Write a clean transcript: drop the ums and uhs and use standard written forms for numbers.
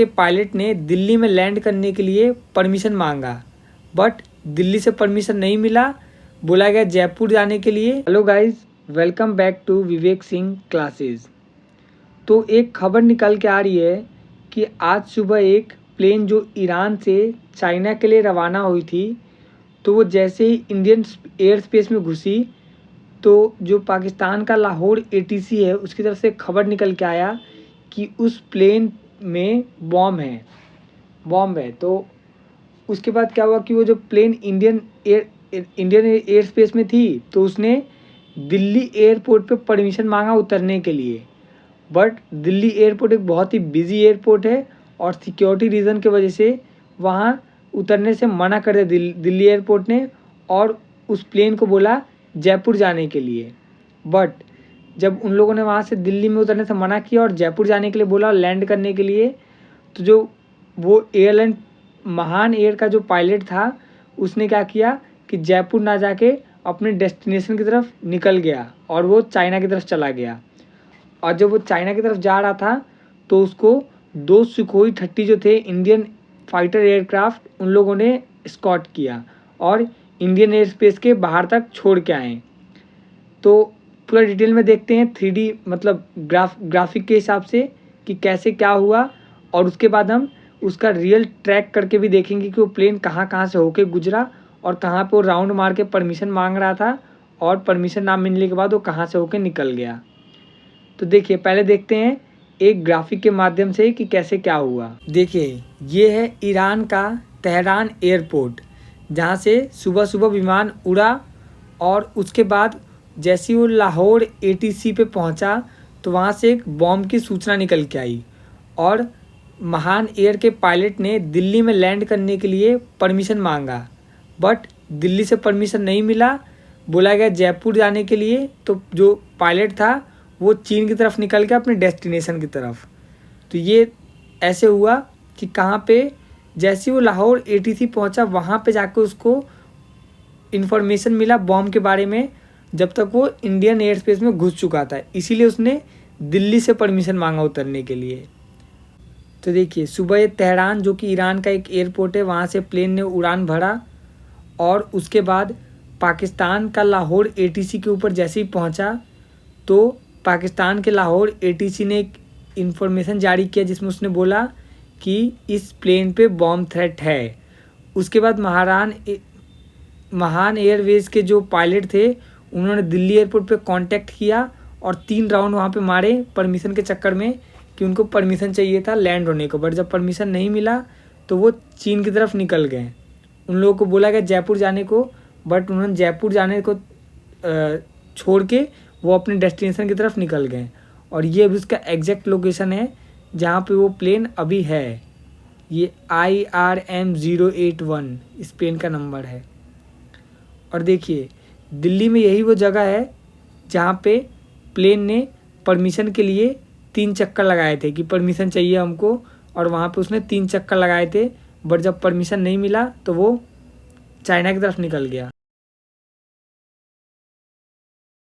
के पायलट ने दिल्ली में लैंड करने के लिए परमिशन मांगा, बट दिल्ली से परमिशन नहीं मिला, बोला गया जयपुर जाने के लिए। Hello guys, welcome back to Vivek Singh classes. तो एक खबर निकल के आ रही है कि आज सुबह एक प्लेन जो ईरान से चाइना के लिए रवाना हुई थी, तो वो जैसे ही इंडियन एयर स्पेस में घुसी तो जो पाकिस्तान का लाहौर एटीसी है उसकी तरफ से खबर निकल के आया कि उस प्लेन में बॉम्ब है। तो उसके बाद क्या हुआ कि वो जो प्लेन इंडियन एयर स्पेस में थी तो उसने दिल्ली एयरपोर्ट पे परमिशन मांगा उतरने के लिए, बट दिल्ली एयरपोर्ट एक बहुत ही बिजी एयरपोर्ट है और सिक्योरिटी रीज़न की वजह से वहाँ उतरने से मना कर दिया दिल्ली एयरपोर्ट ने, और उस प्लेन को बोला जयपुर जाने के लिए। बट जब उन लोगों ने वहाँ से दिल्ली में उतरने से मना किया और जयपुर जाने के लिए बोला लैंड करने के लिए, तो जो वो एयरलाइन महान एयर का जो पायलट था उसने क्या किया कि जयपुर ना जाके अपने डेस्टिनेशन की तरफ निकल गया और वो चाइना की तरफ चला गया। और जब वो चाइना की तरफ जा रहा था तो उसको 2 सुखोई 30 जो थे इंडियन फाइटर एयरक्राफ्ट, उन लोगों ने स्कॉट किया और इंडियन एयर स्पेस के बाहर तक छोड़ के आए। तो पूरा डिटेल में देखते हैं 3D मतलब ग्राफिक के हिसाब से कि कैसे क्या हुआ, और उसके बाद हम उसका रियल ट्रैक करके भी देखेंगे कि वो प्लेन कहाँ से होके गुजरा और कहाँ पे वो राउंड मार के परमिशन मांग रहा था और परमिशन ना मिलने के बाद वो कहाँ से होके निकल गया। तो देखिए, पहले देखते हैं एक ग्राफिक के माध्यम से कि कैसे क्या हुआ। देखिए, ये है ईरान का तेहरान एयरपोर्ट, जहाँ से सुबह सुबह विमान उड़ा और उसके बाद जैसे ही वो लाहौर एटीसी पे पहुँचा तो वहाँ से एक बॉम्ब की सूचना निकल के आई और महान एयर के पायलट ने दिल्ली में लैंड करने के लिए परमिशन मांगा, बट दिल्ली से परमिशन नहीं मिला, बोला गया जयपुर जाने के लिए। तो जो पायलट था वो चीन की तरफ निकल गया अपने डेस्टिनेशन की तरफ। तो ये ऐसे हुआ कि कहाँ पे जैसे वो लाहौर एटीसी पहुँचा वहाँ पे जाकर उसको इन्फॉर्मेशन मिला बॉम्ब के बारे में, जब तक वो इंडियन एयर स्पेस में घुस चुका था, इसीलिए उसने दिल्ली से परमिशन मांगा उतरने के लिए। तो देखिए, सुबह ये तेहरान जो कि ईरान का एक एयरपोर्ट है, वहाँ से प्लेन ने उड़ान भरा और उसके बाद पाकिस्तान का लाहौर एटीसी के ऊपर जैसे ही पहुँचा तो पाकिस्तान के लाहौर एटीसी ने एक इन्फॉर्मेशन जारी किया जिसमें उसने बोला कि इस प्लेन पे बॉम्ब थ्रेट है। उसके बाद महान एयरवेज के जो पायलट थे उन्होंने दिल्ली एयरपोर्ट पे कांटेक्ट किया और 3 राउंड वहाँ पे मारे परमिशन के चक्कर में कि उनको परमिशन चाहिए था लैंड होने को, बट जब परमिशन नहीं मिला तो वो चीन की तरफ निकल गए। उन लोगों को बोला गया जयपुर जाने को, बट उन्होंने जयपुर जाने को छोड़ के वो अपने डेस्टिनेशन की तरफ निकल गए। और ये अभी उसका एग्जैक्ट लोकेशन है जहाँ पे वो प्लेन अभी है। ये IRM 081 इस प्लेन का नंबर है। और देखिए, दिल्ली में यही वो जगह है जहाँ पे प्लेन ने परमिशन के लिए 3 चक्कर लगाए थे कि परमिशन चाहिए हमको, और वहाँ पे उसने 3 चक्कर लगाए थे, बट जब परमिशन नहीं मिला तो वो चाइना की तरफ निकल गया।